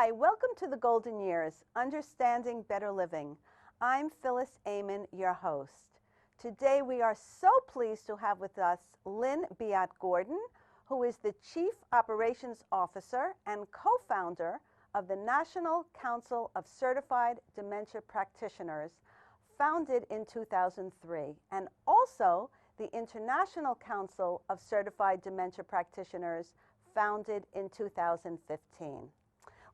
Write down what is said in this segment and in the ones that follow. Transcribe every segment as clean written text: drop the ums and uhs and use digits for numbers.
Hi, welcome to the Golden Years, Understanding Better Living. I'm Phyllis Amon, your host. Today we are so pleased to have with us Lynn Biot-Gordon, who is the Chief Operations Officer and co-founder of the National Council of Certified Dementia Practitioners, founded in 2003, and also the International Council of Certified Dementia Practitioners, founded in 2015.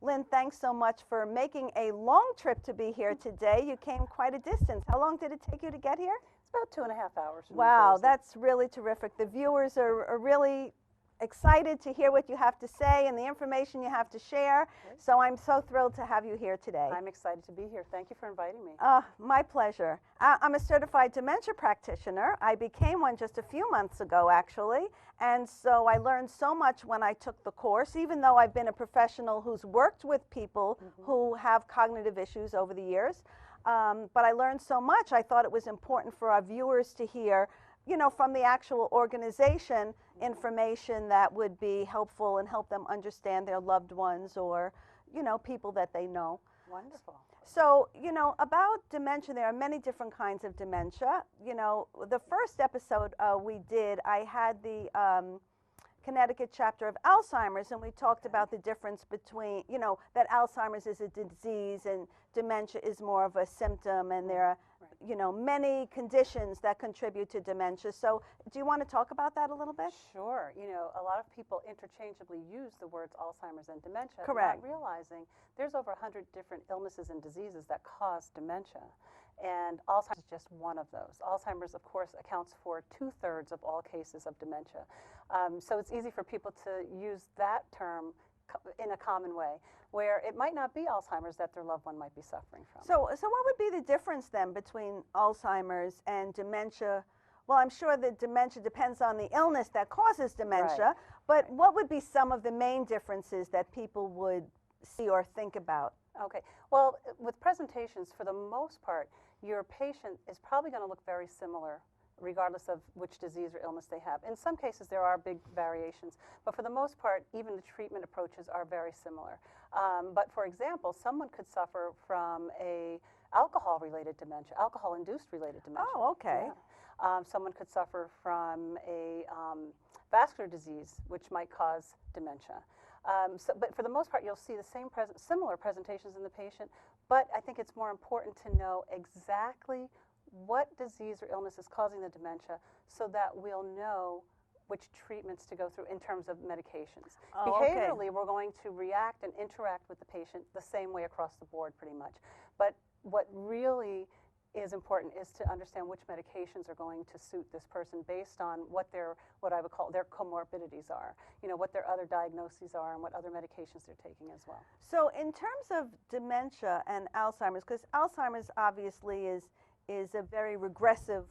Lynn, thanks so much for making a long trip to be here today. You came quite a distance. How long did it take you to get here? It's about 2.5 hours. Wow, that's really terrific. The viewers are really excited to hear what you have to say and the information you have to share. So I'm so thrilled to have you here today. I'm excited to be here. Thank you for inviting me. My pleasure. I'm a certified dementia practitioner. I became one just a few months ago, actually. And so I learned so much when I took the course, even though I've been a professional who's worked with people who have cognitive issues over the years. But I learned so much. I thought it was important for our viewers to hear, you know, from the actual organization, information that would be helpful and help them understand their loved ones or, you know, people that they know. Wonderful. So, you know, about dementia, there are many different kinds of dementia. You know, the first episode we did, I had the Connecticut chapter of Alzheimer's, and we talked about the difference between, you know, that Alzheimer's is a disease and dementia is more of a symptom, and there are, you know, many conditions that contribute to dementia. So do you want to talk about that a little bit? Sure. You know, a lot of people interchangeably use the words Alzheimer's and dementia, Correct. not realizing there's over 100 different illnesses and diseases that cause dementia. And Alzheimer's is just one of those. Alzheimer's, of course, accounts for 2/3 of all cases of dementia. So it's easy for people to use that term in a common way, where it might not be Alzheimer's that their loved one might be suffering from. So what would be the difference then between Alzheimer's and dementia? Well, I'm sure that dementia depends on the illness that causes dementia, but what would be some of the main differences that people would see or think about? Okay. Well, with presentations, for the most part, your patient is probably going to look very similar regardless of which disease or illness they have. In some cases, there are big variations, but for the most part, even the treatment approaches are very similar. But for example, someone could suffer from a alcohol-related dementia, alcohol-induced related dementia. Oh, okay. Yeah. Someone could suffer from a vascular disease, which might cause dementia. But for the most part, you'll see the similar presentations in the patient, but I think it's more important to know exactly what disease or illness is causing the dementia so that we'll know which treatments to go through in terms of medications. Oh, Behaviorally, we're going to react and interact with the patient the same way across the board pretty much. But what really is important is to understand which medications are going to suit this person based on what I would call their comorbidities are, you know, what their other diagnoses are and what other medications they're taking as well. So in terms of dementia and Alzheimer's, because Alzheimer's obviously is a very regressive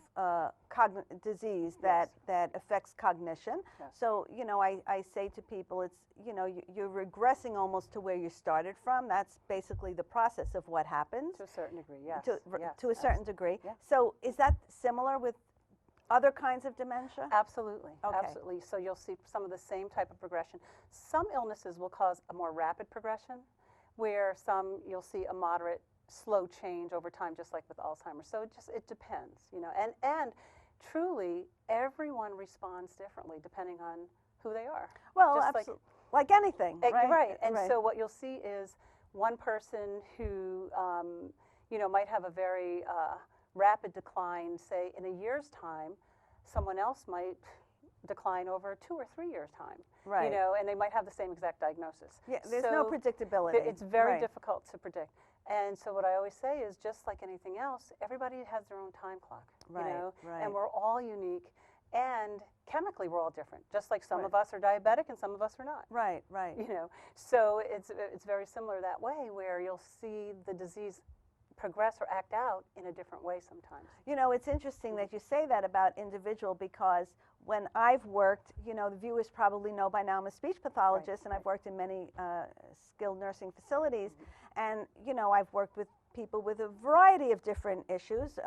disease that affects cognition. Yes. So, you know, I say to people, it's, you know, you're regressing almost to where you started from. That's basically the process of what happens. To a certain degree, yes. To a certain degree. Yeah. So is that similar with other kinds of dementia? Absolutely, Okay. absolutely. So you'll see some of the same type of progression. Some illnesses will cause a more rapid progression, where some you'll see a moderate slow change over time, just like with Alzheimer's. So it depends, you know, and truly everyone responds differently depending on who they are. Well, just absolutely. Like anything, right? Right. And so what you'll see is one person who, you know, might have a very rapid decline, say in a year's time, someone else might decline over 2 or 3 years' time. Right. You know, and they might have the same exact diagnosis. Yeah, there's no predictability. It's very Right. difficult to predict. And so what I always say is, just like anything else, everybody has their own time clock, Right, you know, right. and we're all unique, and chemically we're all different. Just like some Right. of us are diabetic and some of us are not. Right, right. You know, so it's very similar that way, where you'll see the disease progress or act out in a different way sometimes. You know, it's interesting that you say that about individual, because when I've worked, you know, the viewers probably know by now I'm a speech pathologist, and I've worked in many skilled nursing facilities, and, you know, I've worked with people with a variety of different issues,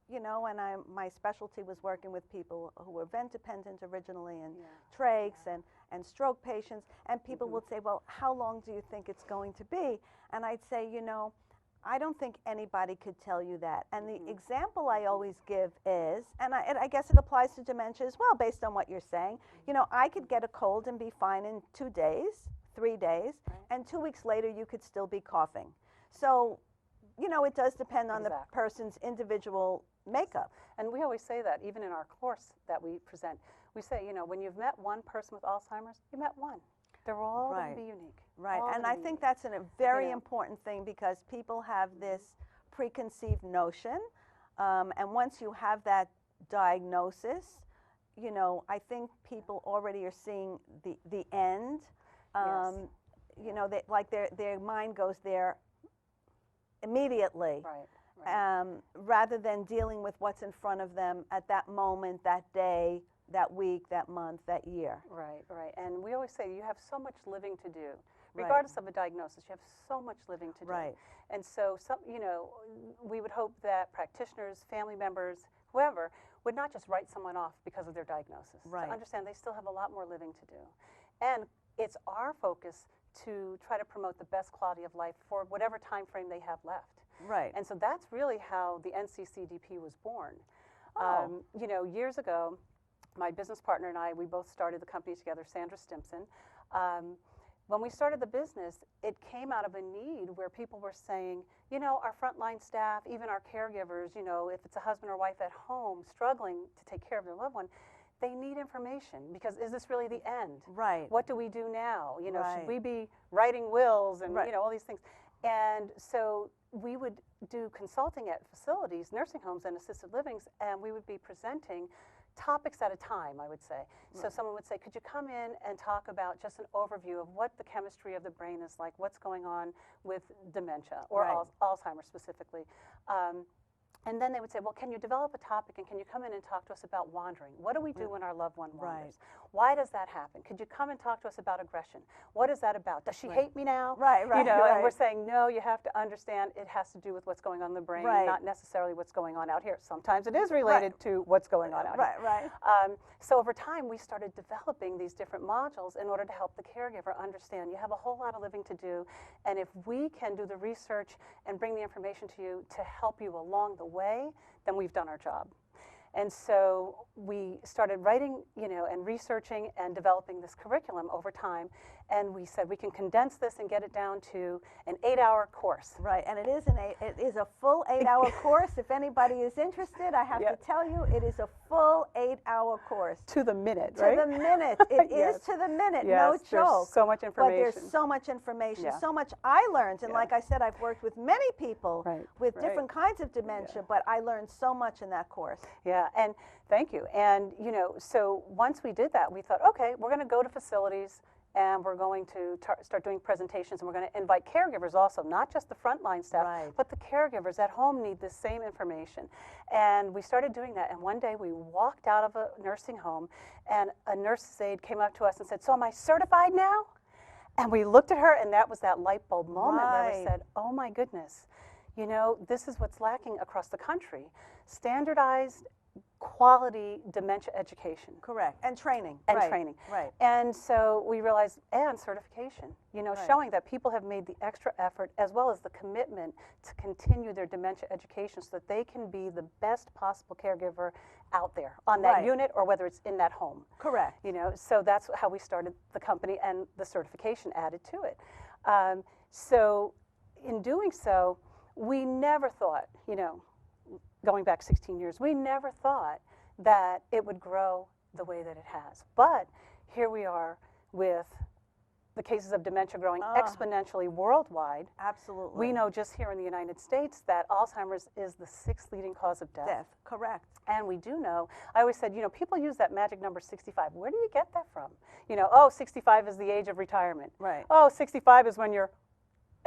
you know, and my specialty was working with people who were vent dependent originally and Yeah. trachs and stroke patients, and people would say, well, how long do you think it's going to be? And I'd say, you know, I don't think anybody could tell you that. And the example I always give is, and I guess it applies to dementia as well, based on what you're saying, you know, I could get a cold and be fine in 2 days, 3 days, and 2 weeks later you could still be coughing. So, you know, it does depend on the person's individual makeup. And we always say that, even in our course that we present. We say, you know, when you've met one person with Alzheimer's, you met one. They're all going to be unique. Right, and I think that's a very important thing, because people have this preconceived notion, and once you have that diagnosis, you know, I think people already are seeing the end. You know, like their mind goes there immediately, rather than dealing with what's in front of them at that moment, that day, that week, that month, that year. Right. And we always say you have so much living to do. Regardless of a diagnosis, you have so much living to do. And so, you know, we would hope that practitioners, family members, whoever, would not just write someone off because of their diagnosis. To understand they still have a lot more living to do. And it's our focus to try to promote the best quality of life for whatever time frame they have left. And so that's really how the NCCDP was born. You know, years ago, my business partner and I, we both started the company together, Sandra Stimson. When we started the business, it came out of a need where people were saying, you know, our frontline staff, even our caregivers, you know, if it's a husband or wife at home struggling to take care of their loved one, they need information, because is this really the end? What do we do now? You know, should we be writing wills and, you know, all these things? And so we would do consulting at facilities, nursing homes and assisted livings, and we would be presenting topics at a time, I would say. So someone would say, could you come in and talk about just an overview of what the chemistry of the brain is like, what's going on with dementia, or Alzheimer's specifically. And then they would say, well, can you develop a topic, and can you come in and talk to us about wandering? What do we do when our loved one wanders? Why does that happen? Could you come and talk to us about aggression? What is that about? Does she hate me now? You know, and we're saying, no, you have to understand it has to do with what's going on in the brain, not necessarily what's going on out here. Sometimes it is related to what's going on out here. So over time, we started developing these different modules in order to help the caregiver understand you have a whole lot of living to do, and if we can do the research and bring the information to you to help you along the way, then we've done our job. And so we started writing, you know, and researching and developing this curriculum over time. And we said we can condense this and get it down to an 8-hour course. And it is a full 8-hour course. If anybody is interested, I have to tell you, it is a full 8-hour course. To the minute, To the minute. It is to the minute, no joke. There's so much information. But there's so much information, so much I learned. And like I said, I've worked with many people with different kinds of dementia, but I learned so much in that course. And thank you. And, you know, so once we did that, we thought, okay, we're going to go to facilities, and we're going to start doing presentations, and we're going to invite caregivers also, not just the frontline staff, but the caregivers at home need the same information. And we started doing that, and one day we walked out of a nursing home, and a nurse's aide came up to us and said, so am I certified now? And we looked at her, and that was that light bulb moment where we said, oh my goodness, you know, this is what's lacking across the country. Standardized quality dementia education. And training. And training. And so we realized, and certification, you know, showing that people have made the extra effort as well as the commitment to continue their dementia education so that they can be the best possible caregiver out there on that unit, or whether it's in that home. You know, so that's how we started the company, and the certification added to it. So in doing so, we never thought, you know, going back 16 years, we never thought that it would grow the way that it has. But here we are with the cases of dementia growing exponentially worldwide. We know just here in the United States that Alzheimer's is the 6th leading cause of death. And we do know, I always said, you know, people use that magic number 65. Where do you get that from? You know, oh, 65 is the age of retirement. Oh, 65 is when you're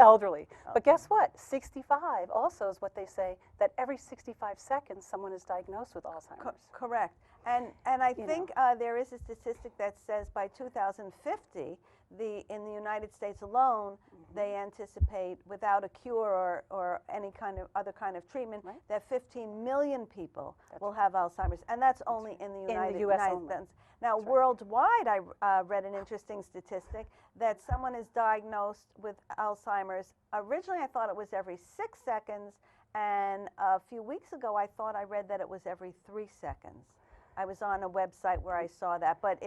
elderly. But guess what? 65 also is what they say, that every 65 seconds someone is diagnosed with Alzheimer's. And I think there is a statistic that says by 2050, in the United States alone, they anticipate, without a cure or any kind of other kind of treatment, that 15 million people will have Alzheimer's, and that's only in the United States. Now, worldwide, I read an interesting statistic that someone is diagnosed with Alzheimer's. Originally, I thought it was every 6 seconds, and a few weeks ago, I thought I read that it was every 3 seconds. I was on a website where I saw that, but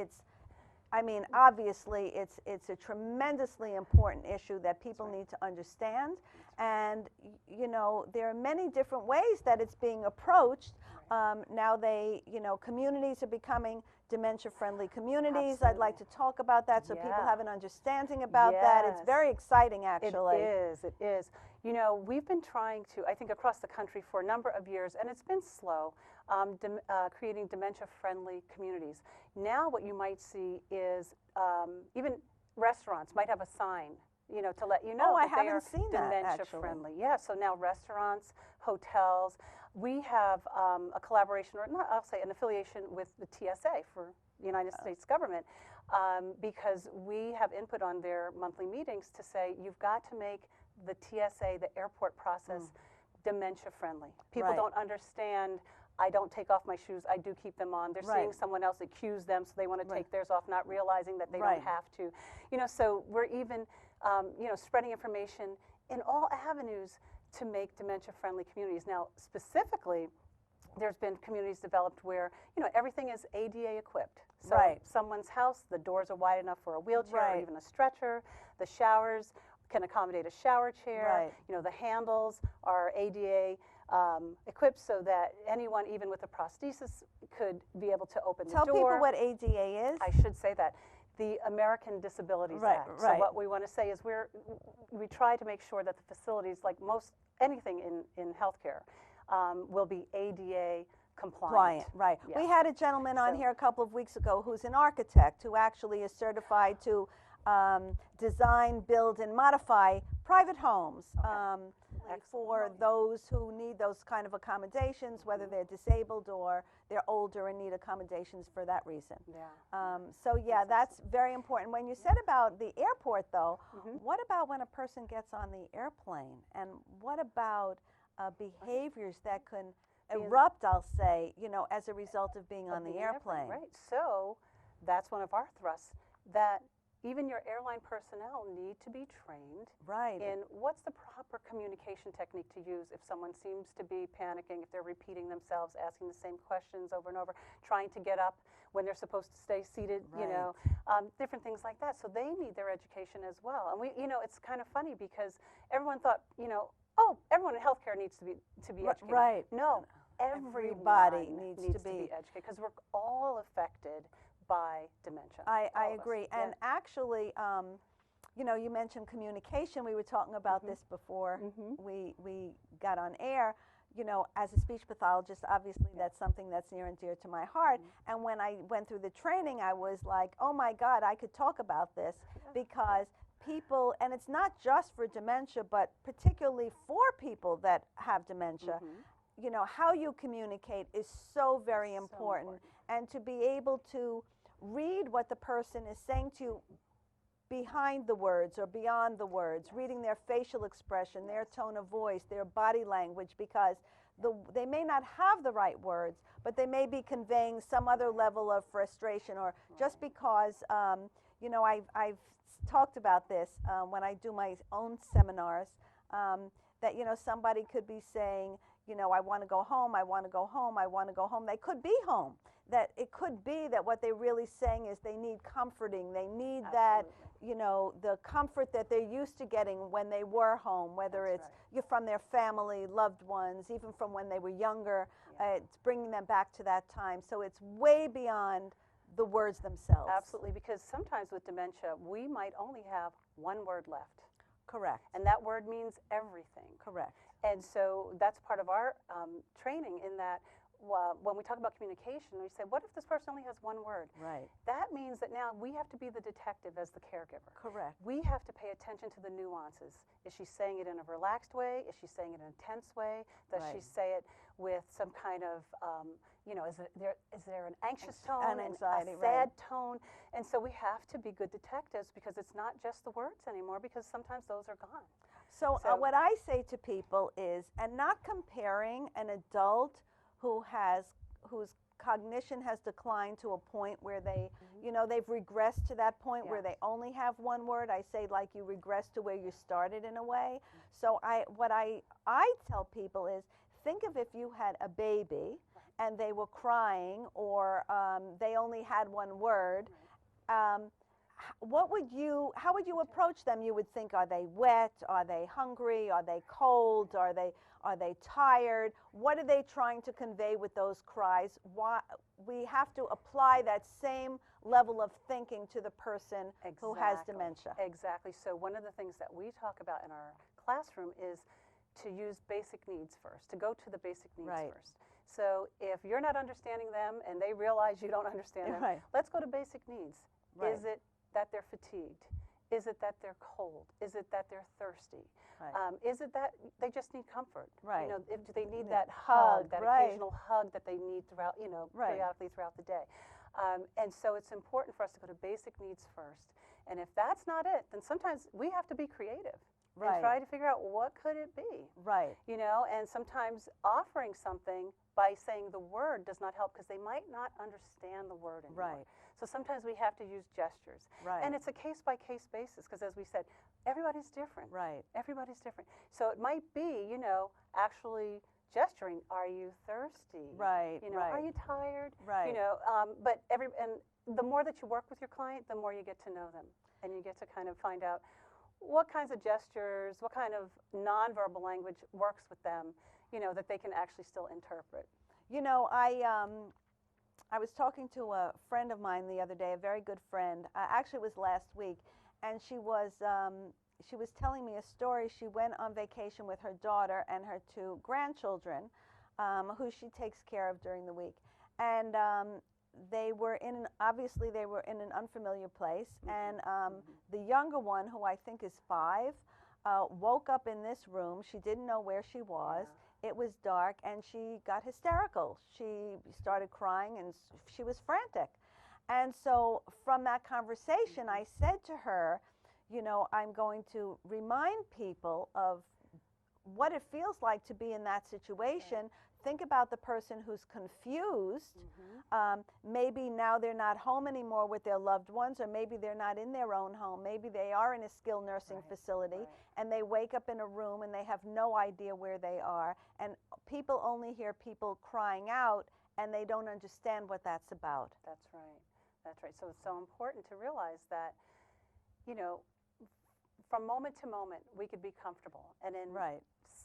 I mean, obviously, it's a tremendously important issue that people need to understand, and you know, there are many different ways that it's being approached. Now communities are becoming dementia-friendly communities. I'd like to talk about that so people have an understanding about that. It's very exciting, actually. It is. You know, we've been trying to, I think, across the country for a number of years, and it's been slow, creating dementia-friendly communities. Now what you might see is even restaurants might have a sign, you know, to let you know that they are dementia-friendly. Yeah, so now restaurants, hotels, we have a collaboration, or not, I'll say an affiliation with the TSA for the United States government, because we have input on their monthly meetings to say, you've got to make the TSA, the airport process, dementia-friendly. People don't understand, I don't take off my shoes, I do keep them on. They're seeing someone else accuse them, so they want to take theirs off, not realizing that they don't have to. You know, so we're even, you know, spreading information in all avenues to make dementia-friendly communities. Now, specifically, there's been communities developed where, you know, everything is ADA equipped. So someone's house, the doors are wide enough for a wheelchair or even a stretcher. The showers can accommodate a shower chair. You know, the handles are ADA equipped so that anyone, even with a prosthesis, could be able to open the door. Tell people what ADA is. I should say that. The American Disabilities Act. So what we want to say is we try to make sure that the facilities, like anything in healthcare, will be ADA compliant. We had a gentleman on here a couple of weeks ago who's an architect who actually is certified to design, build, and modify private homes for those who need those kind of accommodations, whether they're disabled or they're older and need accommodations for that reason. So that's very important. When you said about the airport, though, what about when a person gets on the airplane? And what about behaviors that can erupt, I'll say, you know, as a result of being on the airplane? So that's one of our thrusts, that even your airline personnel need to be trained in what's the proper communication technique to use if someone seems to be panicking, if they're repeating themselves, asking the same questions over and over, trying to get up when they're supposed to stay seated, you know, different things like that. So they need their education as well. And you know, it's kind of funny because everyone thought, you know, oh, everyone in healthcare needs to be educated. No, everybody needs to be educated because we're all affected by dementia. I agree. And actually, you know, you mentioned communication. We were talking about this before we got on air. You know, as a speech pathologist, obviously that's something that's near and dear to my heart. And when I went through the training, I was like, oh my God, I could talk about this because people, and it's not just for dementia, but particularly for people that have dementia, you know, how you communicate is so very important. And to be able to read what the person is saying to you behind the words or beyond the words, reading their facial expression, their tone of voice, their body language, because they may not have the right words, but they may be conveying some other level of frustration, or just because, you know, I've talked about this when I do my own seminars, that, you know, somebody could be saying, you know, I want to go home, I want to go home, I want to go home. They could be home. That it could be that what they're really saying is they need comforting. They need that, you know, the comfort that they're used to getting when they were home, whether it's from their family, loved ones, even from when they were younger. It's bringing them back to that time. So it's way beyond the words themselves. Absolutely, because sometimes with dementia, we might only have one word left. Correct. And that word means everything. Correct. And so that's part of our training, in that when we talk about communication, we say, what if this person only has one word? That means that now we have to be the detective as the caregiver. Correct. We have to pay attention to the nuances. Is she saying it in a relaxed way? Is she saying it in an intense way? Does she say it with some kind of you know, is there an anxious tone, An anxiety, a sad tone? And so we have to be good detectives, because it's not just the words anymore, because sometimes those are gone. So what I say to people is, and not comparing an adult whose cognition has declined to a point where they, you know, they've regressed to that point where they only have one word. I say, like, you regress to where you started in a way. So what I tell people is, think of if you had a baby and they were crying, or they only had one word. How would you approach them? You would think, are they wet? Are they hungry? Are they cold? Are they tired? What are they trying to convey with those cries? We have to apply that same level of thinking to the person who has dementia. Exactly. So one of the things that we talk about in our classroom is to use basic needs first, to go to the basic needs first. So if you're not understanding them and they realize you don't understand them, let's go to basic needs. Is it that they're fatigued? Is it that they're cold? Is it that they're thirsty? Is it that they just need comfort? You know, do they need that hug, that occasional hug that they need throughout, you know, periodically throughout the day? And so it's important for us to go to basic needs first. And if that's not it, then sometimes we have to be creative and try to figure out, what could it be? You know, and sometimes offering something by saying the word does not help, because they might not understand the word anymore. So sometimes we have to use gestures. And it's a case-by-case basis, because as we said, everybody's different. Everybody's different. So it might be, you know, actually gesturing, are you thirsty? You know, are you tired? You know, and the more that you work with your client, the more you get to know them. And you get to kind of find out what kinds of gestures, what kind of nonverbal language works with them, you know, that they can actually still interpret. You know, I was talking to a friend of mine the other day, a very good friend. Actually, it was last week, and she was telling me a story. She went on vacation with her daughter and her 2 grandchildren, who she takes care of during the week, and obviously they were in an unfamiliar place, and the younger one, who I think is 5, woke up in this room. She didn't know where she was. It was dark, and she got hysterical. She started crying, and she was frantic. And so from that conversation, I said to her, you know, I'm going to remind people of what it feels like to be in that situation. Think about the person who's confused. Maybe now they're not home anymore with their loved ones, or maybe they're not in their own home. Maybe they are in a skilled nursing facility, and they wake up in a room and they have no idea where they are. And people only hear people crying out, and they don't understand what that's about. That's right. That's right. So it's so important to realize that, you know, from moment to moment, we could be comfortable. And then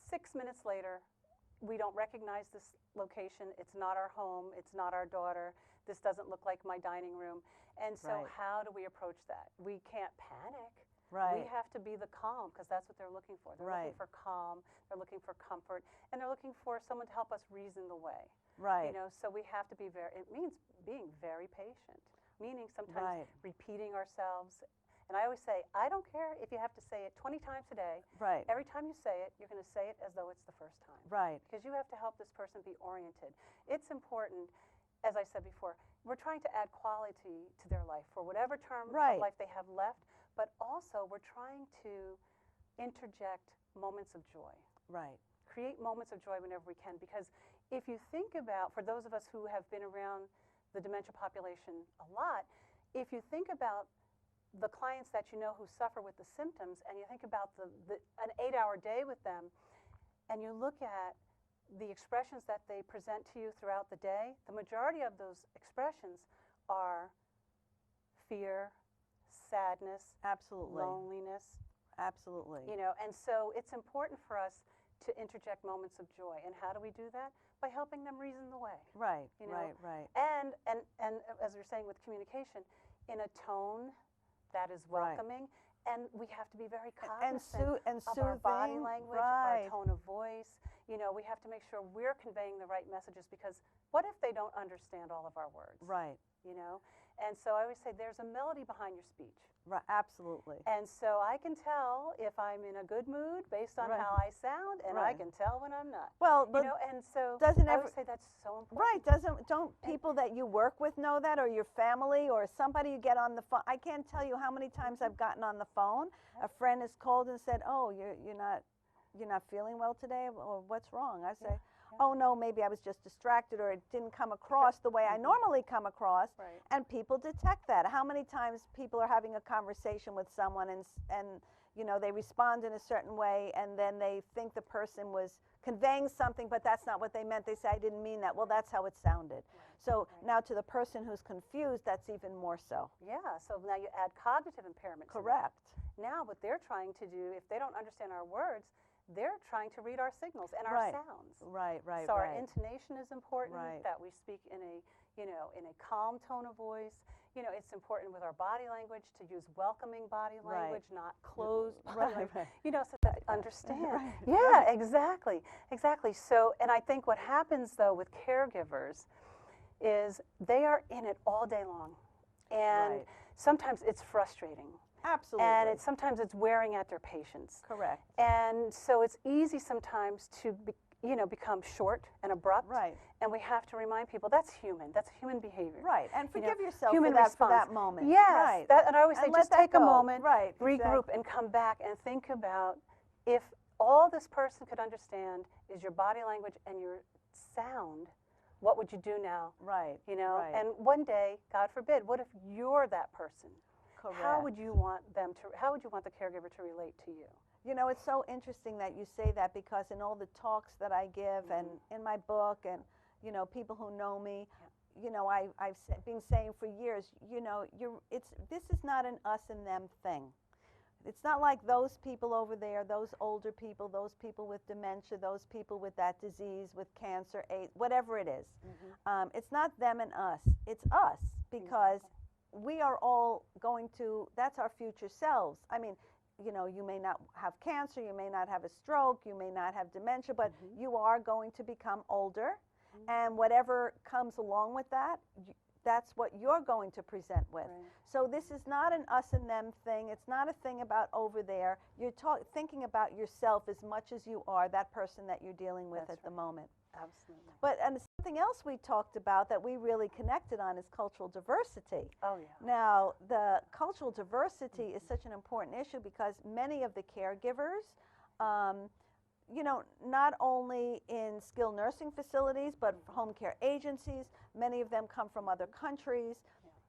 6 minutes later, we don't recognize this location. It's not our home. It's not our daughter. This doesn't look like my dining room. And so how do we approach that? We can't panic. We have to be the calm, because that's what they're looking for. They're looking for calm. They're looking for comfort. And they're looking for someone to help us reason the way. You know, so we have to be it means being very patient, meaning sometimes repeating ourselves. And I always say, I don't care if you have to say it 20 times a day. Every time you say it, you're going to say it as though it's the first time. Because you have to help this person be oriented. It's important, as I said before, we're trying to add quality to their life for whatever term of life they have left, but also we're trying to interject moments of joy. Create moments of joy whenever we can, because if you think about, for those of us who have been around the dementia population a lot, if you think about the clients that you know who suffer with the symptoms, and you think about an 8-hour day with them, and you look at the expressions that they present to you throughout the day, the majority of those expressions are fear, sadness, loneliness. You know, and so it's important for us to interject moments of joy. And how do we do that? By helping them reason the way. You know? And as we were saying with communication, in a tone that is welcoming, and we have to be very cognizant of our body language, our tone of voice. you know, we have to make sure we're conveying the right messages, because what if they don't understand all of our words? Right. You know? And so I always say there's a melody behind your speech. Right. Absolutely. And so I can tell if I'm in a good mood based on Right. how I sound, and I Right. can tell when I'm not. Well, You but know, and so doesn't I every- would say that's so important. right, don't people that you work with know that, or your family, or somebody you get on the phone? I can't tell you how many times I've gotten on the phone. A friend has called and said, "Oh, you're not feeling well today, or what's wrong?" I say, "Oh no, maybe I was just distracted, or it didn't come across the way I normally come across." Right. And people detect that. How many times people are having a conversation with someone and you know, they respond in a certain way, and then they think the person was conveying something, but that's not what they meant. They say, "I didn't mean that." Well, that's how it sounded. So now to the person who's confused, that's even more so. Yeah, so now you add cognitive impairment to that. Correct. Now what they're trying to do, if they don't understand our words, they're trying to read our signals and our Right. sounds. Right, right, So our right. intonation is important, Right. that we speak in a, you know, in a calm tone of voice. You know, it's important with our body language to use welcoming body language, not closed body Right, language. right. You know, so that they understand. Right, Yeah, exactly, exactly. So, and I think what happens though with caregivers is they are in it all day long, and Right. sometimes it's frustrating. Absolutely. And sometimes it's wearing at their patience. correct. And so it's easy sometimes to become short and abrupt. Right. And we have to remind people that's human. That's human behavior. Right. And You know, forgive yourself human for response. that moment. Yes. Right. And I always say And let just that take a go. moment, Right, regroup, exactly. and come back and think about if all this person could understand is your body language and your sound, what would you do now? Right. You know, Right. and one day, God forbid, what if you're that person? Correct. How would you want the caregiver to relate to you? You know, it's so interesting that you say that, because in all the talks that I give and in my book, and, you know, people who know me, you know, I've been saying for years, you know, this is not an us and them thing. It's not like those people over there, those older people, those people with dementia, those people with that disease, with cancer, AIDS, whatever it is. It's not them and us. It's us, because we are all going to, that's our future selves. I mean, you know, you may not have cancer, you may not have a stroke, you may not have dementia, but you are going to become older, and whatever comes along with that, that's what you're going to present with. Right. So this is not an us and them thing. It's not a thing about over there. You're thinking about yourself as much as you are that person that you're dealing with That's at the moment. Absolutely. But and something else we talked about that we really connected on is cultural diversity. Oh, yeah. Now, the cultural diversity is such an important issue, because many of the caregivers, you know, not only in skilled nursing facilities, but home care agencies, many of them come from other countries.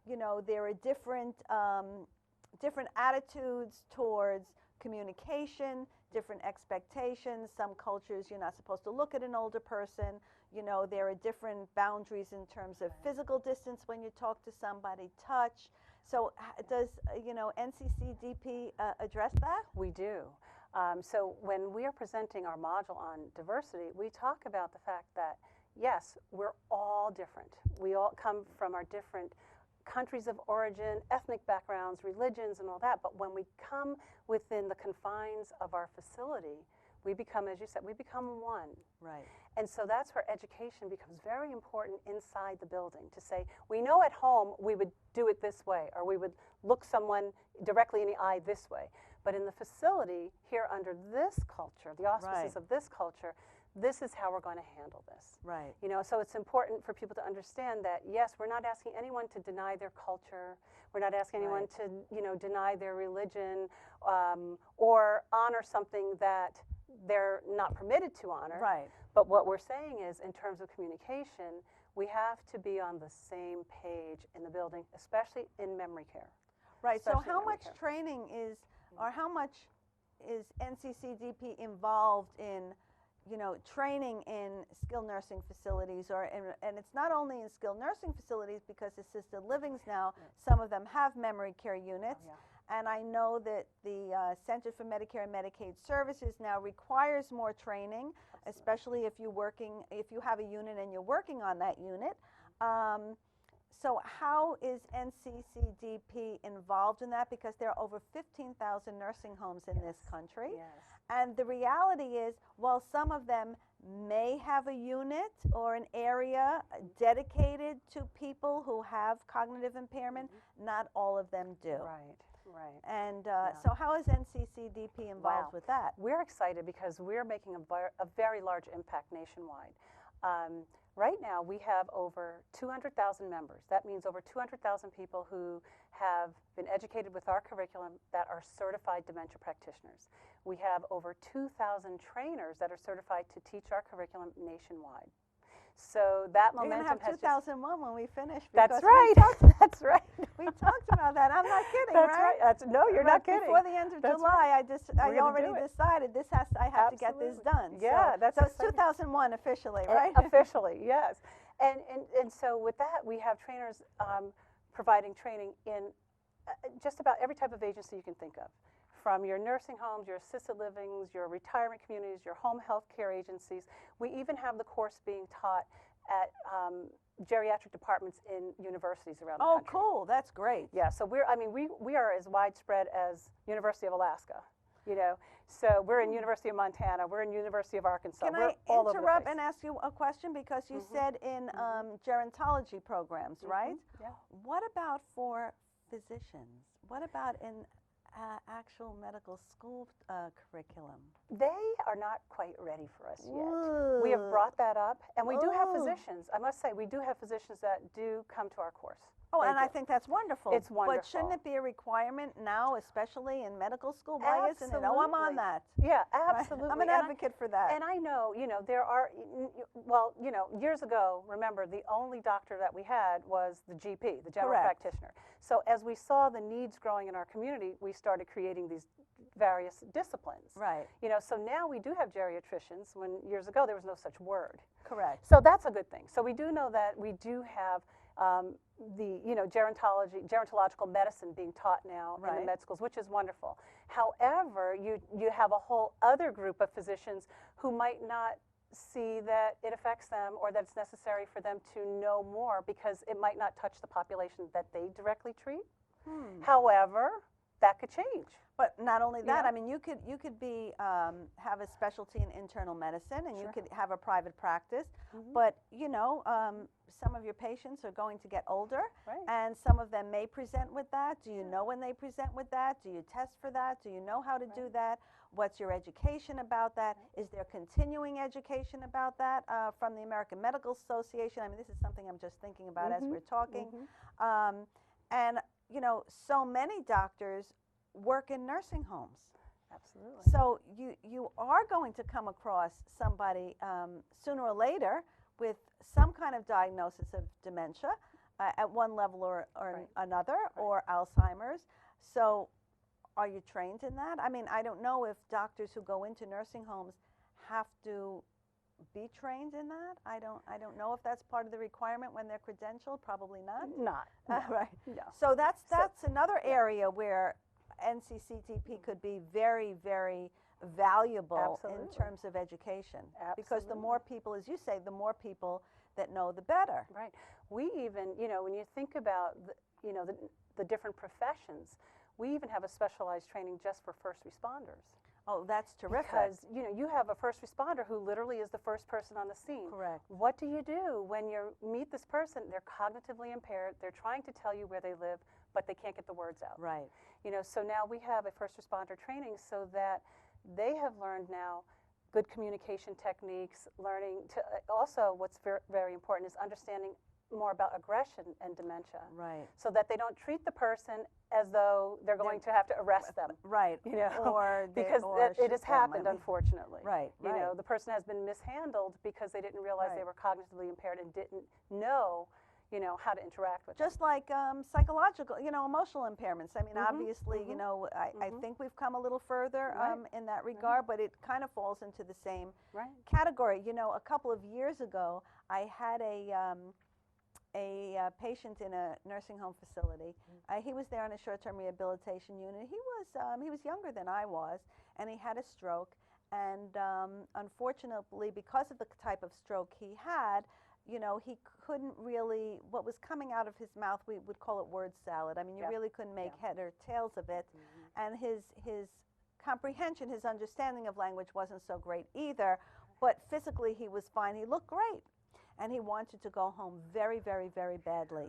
You know, there are different attitudes towards communication, different expectations. Some cultures, you're not supposed to look at an older person. You know, there are different boundaries in terms of physical distance when you talk to somebody, touch. So does, you know, NCCDP address that? We do. So when we are presenting our module on diversity, we talk about the fact that, yes, we're all different. We all come from our different countries of origin, ethnic backgrounds, religions, and all that. But when we come within the confines of our facility, we become, as you said, we become one. Right. And so that's where education becomes very important inside the building, to say, we know at home we would do it this way, or we would look someone directly in the eye this way. But in the facility, here under this culture, the auspices of this culture, this is how we're going to handle this. Right. You know, so it's important for people to understand that, yes, we're not asking anyone to deny their culture. We're not asking anyone to, you know, deny their religion, or honor something that they're not permitted to honor. Right. But what we're saying is, in terms of communication, we have to be on the same page in the building, especially in memory care. Right. So Especially how memory much care. training is, or how much is NCCDP involved in, you know, training in skilled nursing facilities, or and it's not only in skilled nursing facilities, because assisted livings now, some of them have memory care units. Oh, yeah. And I know that the Center for Medicare and Medicaid Services now requires more training, especially if you have a unit and you're working on that unit. So how is NCCDP involved in that? Because there are over 15,000 nursing homes in this country. Yes. And the reality is, while some of them may have a unit or an area dedicated to people who have cognitive impairment. Not all of them do. Right, right. And so how is NCCDP involved with that? We're excited because we're making a very large impact nationwide. Right now, we have over 200,000 members. That means over 200,000 people who have been educated with our curriculum that are certified dementia practitioners. We have over 2,000 trainers that are certified to teach our curriculum nationwide. So that momentum You're going to have 2001 when we finish. That's right. That's right. We talked about that. I'm not kidding, That's right? No, you're not kidding. Before the end of July, I already decided I have to get this done. Yeah, so it's 2001 officially, right? Officially, yes. And so with that, we have trainers providing training in just about every type of agency you can think of, from your nursing homes, your assisted livings, your retirement communities, your home health care agencies. We even have the course being taught at geriatric departments in universities around the country. Oh, cool. That's great. Yeah, so we are as widespread as University of Alaska, you know. So we're in University of Montana, we're in University of Arkansas. Can I interrupt and ask you a question? Because you said in gerontology programs, right? Yeah. What about for physicians? What about in actual medical school curriculum? They are not quite ready for us yet. Ooh. We have brought that up, and we do have physicians. I must say, we do have physicians that do come to our course. Oh, and I think that's wonderful. It's wonderful. But shouldn't it be a requirement now, especially in medical school? Why isn't it? Oh, I'm on that. Yeah, absolutely. Right? I'm an advocate for that. And I know, there are, well, years ago, remember, the only doctor that we had was the GP, the general practitioner. So as we saw the needs growing in our community, we started creating these various disciplines. Right. So now we do have geriatricians, when years ago there was no such word. Correct. So that's a good thing. So we do know that we do have the gerontological medicine being taught now in the med schools, which is wonderful. However, you have a whole other group of physicians who might not see that it affects them or that it's necessary for them to know more because it might not touch the population that they directly treat. However, that could change. But not only that, I mean, you could be have a specialty in internal medicine, and you could have a private practice. But some of your patients are going to get older, and some of them may present with that. Do you know when they present with that? Do you test for that? Do you know how to do that? What's your education about that? Is there continuing education about that from the American Medical Association? I mean, this is something I'm just thinking about as we're talking. And so many doctors work in nursing homes. Absolutely. So you are going to come across somebody sooner or later with some kind of diagnosis of dementia at one level or another, or Alzheimer's. So are you trained in that? I mean, I don't know if doctors who go into nursing homes have to be trained in that. I don't know if that's part of the requirement when they're credentialed. Probably not. Right. No. So that's another area where NCCDP could be very, very valuable in terms of education. Because the more people, as you say, the more people that know, the better. Right. We even, when you think about the different professions, we even have a specialized training just for first responders. Oh, that's terrific. Because, you have a first responder who literally is the first person on the scene. Correct. What do you do when you meet this person? They're cognitively impaired. They're trying to tell you where they live, but they can't get the words out. Right. So now we have a first responder training so that they have learned now good communication techniques, learning to also what's very important is understanding more about aggression and dementia. Right. So that they don't treat the person as though they're going to have to arrest them. Right. Or because it has happened, unfortunately. Right. The person has been mishandled because they didn't realize they were cognitively impaired and didn't know, how to interact with Just like psychological, emotional impairments. I mean, obviously, I think we've come a little further in that regard, but it kind of falls into the same category. A couple of years ago, I had a patient in a nursing home facility. He was there on a short-term rehabilitation unit. He was younger than I was, and he had a stroke. And unfortunately, because of the type of stroke he had, he couldn't really, what was coming out of his mouth, we would call it word salad. I mean, you really couldn't make head or tails of it. And his comprehension, his understanding of language wasn't so great either. but physically he was fine. He looked great. And he wanted to go home very, very, very badly.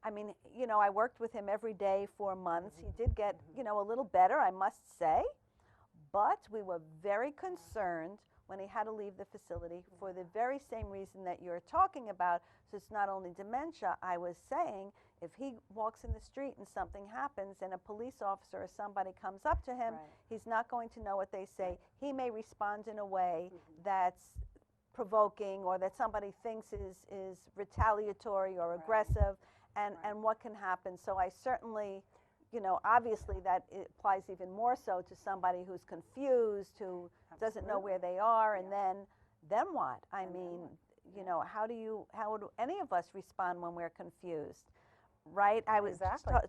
I mean, you know, I worked with him every day for months. He did get, you know, a little better, I must say. But we were very concerned when he had to leave the facility for the very same reason that you're talking about. So it's not only dementia. I was saying if he walks in the street and something happens and a police officer or somebody comes up to him, he's not going to know what they say. He may respond in a way that's provoking or that somebody thinks is retaliatory or aggressive, and what can happen. So I certainly, you know, obviously that it applies even more so to somebody who's confused, who doesn't know where they are, and then what? I mean, you know, how would any of us respond when we're confused? Right? I was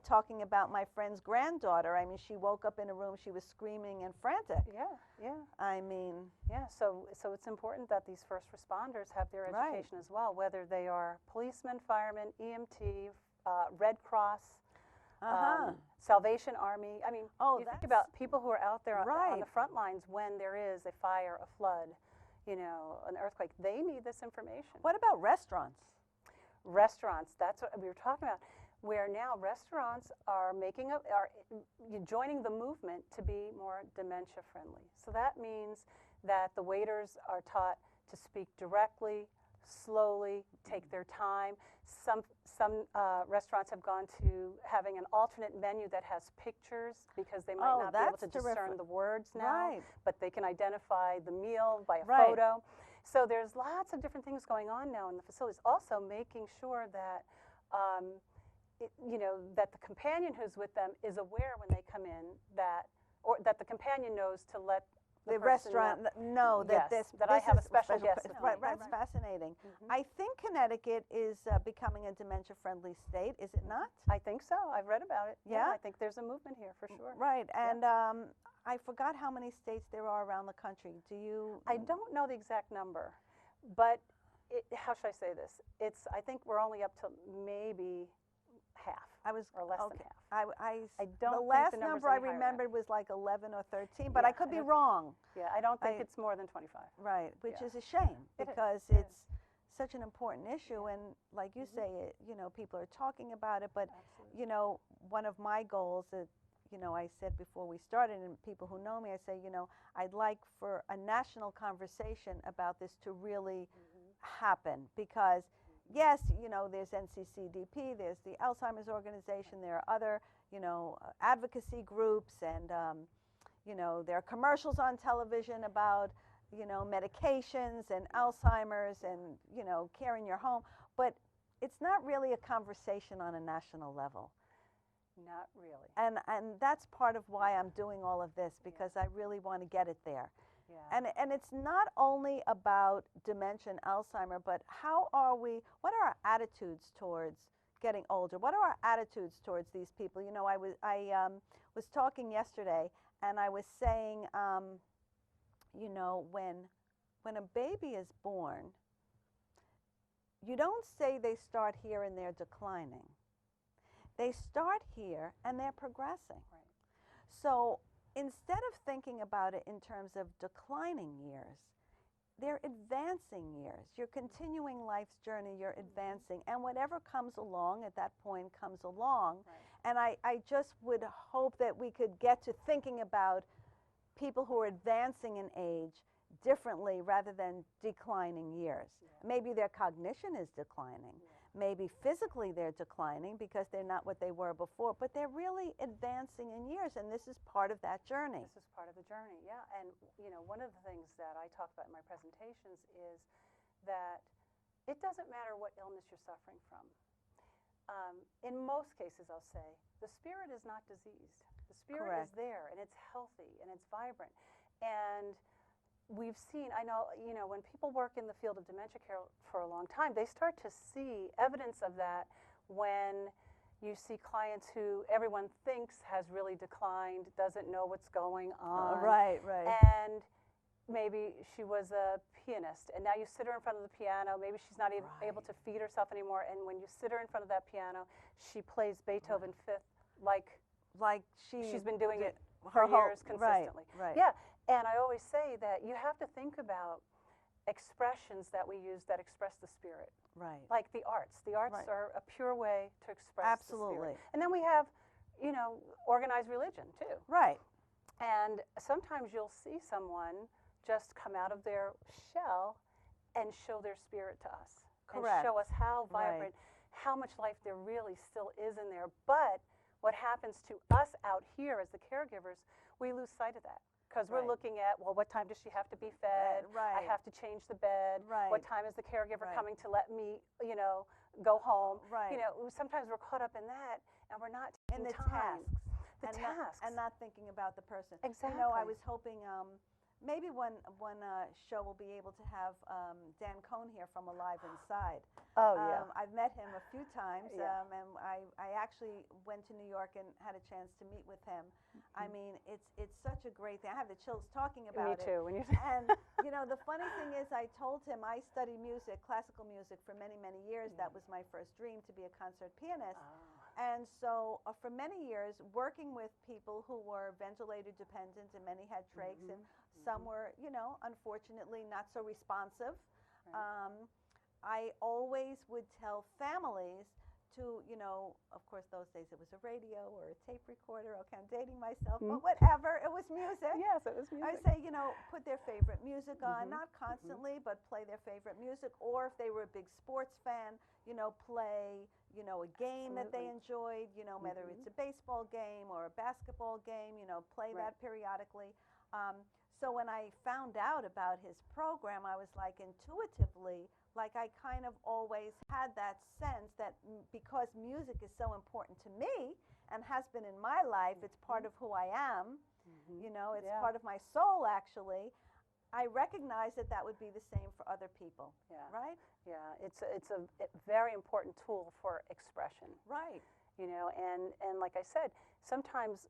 talking about my friend's granddaughter. I mean, she woke up in a room, she was screaming and frantic. Yeah. I mean. Yeah, so it's important that these first responders have their education as well, whether they are policemen, firemen, EMT, Red Cross, Salvation Army. I mean, you think about people who are out there on the front lines when there is a fire, a flood, you know, an earthquake. They need this information. What about restaurants? Restaurants, that's what we were talking about, where now restaurants are joining the movement to be more dementia friendly. So that means that the waiters are taught to speak directly, slowly, take their time. Some restaurants have gone to having an alternate menu that has pictures because they might not be able to discern the words now, but they can identify the meal by a photo. So there's lots of different things going on now in the facilities. Also making sure that, you know, that the companion who's with them is aware when they come in or that the companion knows to let the restaurant know that this I have a special guest. That's fascinating. I think Connecticut is becoming a dementia-friendly state. Is it not? I think so. I've read about it. Yeah, I think there's a movement here for sure. Right, and I forgot how many states there are around the country. Do you? I don't know the exact number, but how should I say this? I think we're only up to maybe half. Or less than half. I don't. The last number I remembered was like 11 or 13, but I could be wrong. Yeah, I don't think it's more than 25. Right, which is a shame because it's such an important issue, and like you say, you know, people are talking about it. But you know, one of my goals that, you know, I said before we started, and people who know me, I say, you know, I'd like for a national conversation about this to really happen because. Yes, you know, there's NCCDP, there's the Alzheimer's organization, there are other, you know, advocacy groups, and, you know, there are commercials on television about, you know, medications and Alzheimer's and, you know, care in your home, but it's not really a conversation on a national level. Not really. And that's part of why I'm doing all of this, because I really want to get it there. Yeah. And it's not only about dementia and Alzheimer, but what are our attitudes towards getting older? What are our attitudes towards these people? You know, I was talking yesterday, and I was saying, you know, when a baby is born, you don't say they start here and they're declining. They start here and they're progressing. So instead of thinking about it in terms of declining years, they're advancing years. You're continuing life's journey, you're advancing, and whatever comes along at that point comes along. And I just would hope that we could get to thinking about people who are advancing in age differently rather than declining years. Maybe their cognition is declining. Maybe physically they're declining because they're not what they were before, but they're really advancing in years, and this is part of that journey. This is part of the journey, yeah. And, you know, one of the things that I talk about in my presentations is that it doesn't matter what illness you're suffering from. In most cases, I'll say, the spirit is not diseased. The spirit is there, and it's healthy, and it's vibrant. And we've seen, I know, you know, when people work in the field of dementia care for a long time, they start to see evidence of that when you see clients who everyone thinks has really declined, doesn't know what's going on. Right. And maybe she was a pianist, and now you sit her in front of the piano. Maybe she's not even able to feed herself anymore, and when you sit her in front of that piano, she plays Beethoven Fifth like she's been doing it for years consistently. Right. Yeah. And I always say that you have to think about expressions that we use that express the spirit. Right. Like the arts. The arts Right. are a pure way to express the Absolutely. spirit. And then we have, you know, organized religion too. Right. And sometimes you'll see someone just come out of their shell and show their spirit to us. Correct. And show us how vibrant, Right. how much life there really still is in there. But what happens to us out here as the caregivers, we lose sight of that. Because we're Right. looking at, well, what time does she have to be fed? Right. I have to change the bed. Right. What time is the caregiver Right. coming to let me, you know, go home? Right. You know, sometimes we're caught up in that, and we're not And taking the time. tasks. The and tasks. and not thinking about the person. Exactly. You know, I was hoping maybe one show will be able to have Dan Cohn here from Alive Inside. Oh, yeah. I've met him a few times, Yeah. and I actually went to New York and had a chance to meet with him. I mean, it's such a great thing. I have the chills talking about Me too. When you And you know, the funny thing is, I told him I study music, classical music, for many, many years. That was my first dream, to be a concert pianist. And so for many years, working with people who were ventilator dependent, and many had trachs, and some were, you know, unfortunately not so responsive. Right. I always would tell families to, you know, of course those days it was a radio or a tape recorder. Okay, I'm dating myself, but whatever, it was music. Yes, it was music. I say, you know, put their favorite music on, not constantly, but play their favorite music. Or if they were a big sports fan, you know, play, you know, a game that they enjoyed, you know, whether it's a baseball game or a basketball game, you know, play that periodically. So when I found out about his program, I was like, intuitively, like I kind of always had that sense that because music is so important to me and has been in my life, it's part of who I am, you know, it's part of my soul actually. I recognize that that would be the same for other people, right? Yeah, it's a very important tool for expression. Right. You know, and like I said, sometimes,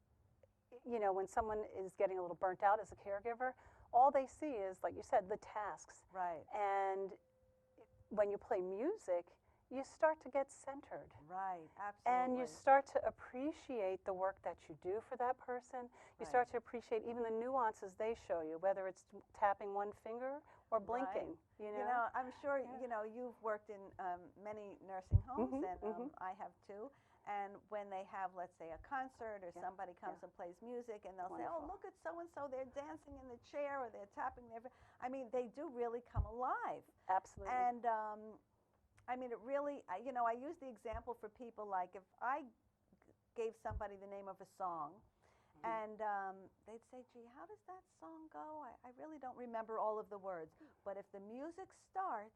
you know, when someone is getting a little burnt out as a caregiver, all they see is, like you said, the tasks. Right. And when you play music, you start to get centered. Right, absolutely. And you start to appreciate the work that you do for that person. You start to appreciate even the nuances they show you, whether it's tapping one finger or blinking. You know, I'm sure, you know, you've worked in many nursing homes, and I have too. And when they have, let's say, a concert or somebody comes and plays music, and they'll say, oh, look at so-and-so, they're dancing in the chair or they're tapping their, I mean, they do really come alive. Absolutely. And I mean, it really, you know, I use the example for people like if I gave somebody the name of a song, and they'd say, gee, how does that song go? I really don't remember all of the words. But if the music starts,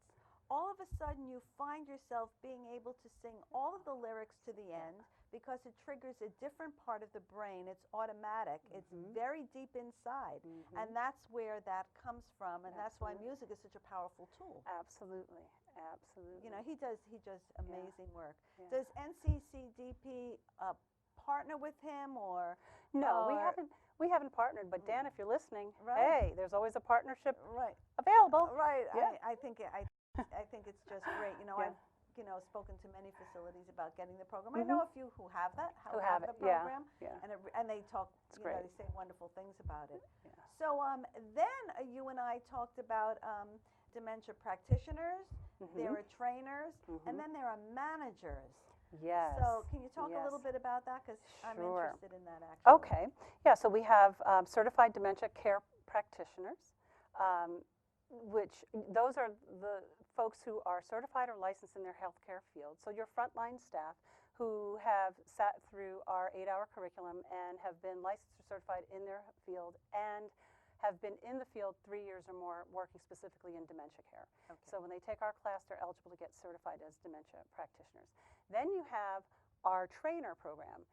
all of a sudden you find yourself being able to sing all of the lyrics to the end because it triggers a different part of the brain. It's automatic. It's very deep inside. And that's where that comes from. And that's why music is such a powerful tool. Absolutely. Absolutely. You know, he does amazing work. Does NCCDP partner with him or? No, we haven't partnered, but Dan, if you're listening, Right. hey, there's always a partnership Right. available. Right. Yeah. I think it's just great. You know, I've spoken to many facilities about getting the program. I know a few who have that, who have the program, and they talk. It's you know, great. they say wonderful things about it. Yeah. So then you and I talked about dementia practitioners. There are trainers, and then there are managers. Yes. So can you talk a little bit about that? Because I'm interested in that actually. Okay. Yeah, so we have certified dementia care practitioners, which those are the folks who are certified or licensed in their healthcare field. So your frontline staff who have sat through our 8-hour curriculum and have been licensed or certified in their field and have been in the field 3 years or more working specifically in dementia care. Okay. So when they take our class, they're eligible to get certified as dementia practitioners. Then you have our trainer program.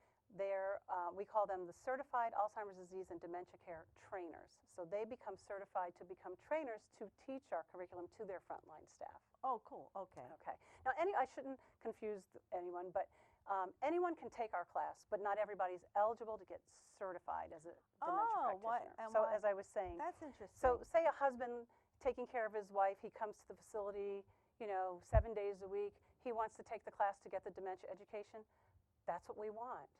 We call them the Certified Alzheimer's Disease and Dementia Care Trainers. So they become certified to become trainers to teach our curriculum to their frontline staff. Oh, cool. Okay. Okay. Now, I shouldn't confuse anyone, but anyone can take our class, but not everybody's eligible to get certified as a dementia practitioner. So as I was saying, that's interesting. So say a husband taking care of his wife, he comes to the facility, you know, 7 days a week. He wants to take the class to get the dementia education. That's what we want.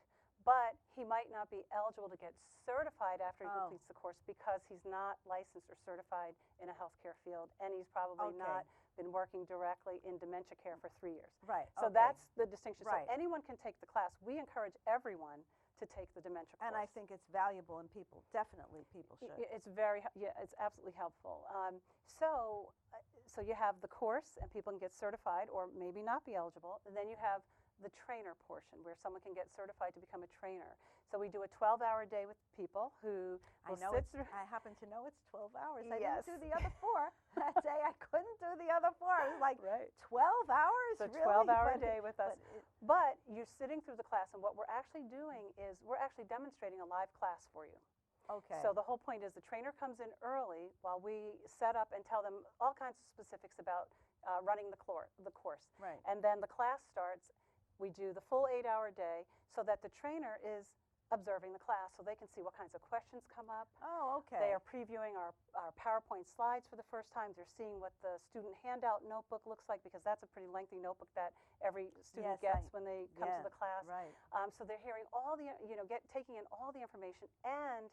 but he might not be eligible to get certified after he Oh. completes the course because he's not licensed or certified in a healthcare field, and he's probably Okay. not been working directly in dementia care for 3 years. Right. So okay. that's the distinction. Right. So anyone can take the class. We encourage everyone to take the dementia course. And I think it's valuable, and people definitely should. It's it's absolutely helpful. So you have the course, and people can get certified or maybe not be eligible. And then you have the trainer portion, where someone can get certified to become a trainer. So we do a 12-hour day with people who will sit through. I happen to know it's 12 hours. Yes. I didn't do the other 4 that day. I couldn't do the other 4. I was like, Right. 12 hours? So really? 12-hour day with us. But you're sitting through the class, and what we're actually doing is we're actually demonstrating a live class for you. Okay. So the whole point is the trainer comes in early while we set up and tell them all kinds of specifics about running the course. Right. And then the class starts. We do the full 8-hour day so that the trainer is observing the class so they can see what kinds of questions come up. Oh, okay. They are previewing our PowerPoint slides for the first time. They're seeing what the student handout notebook looks like, because that's a pretty lengthy notebook that every student gets when they come to the class. Right. So they're hearing all the, taking in all the information. And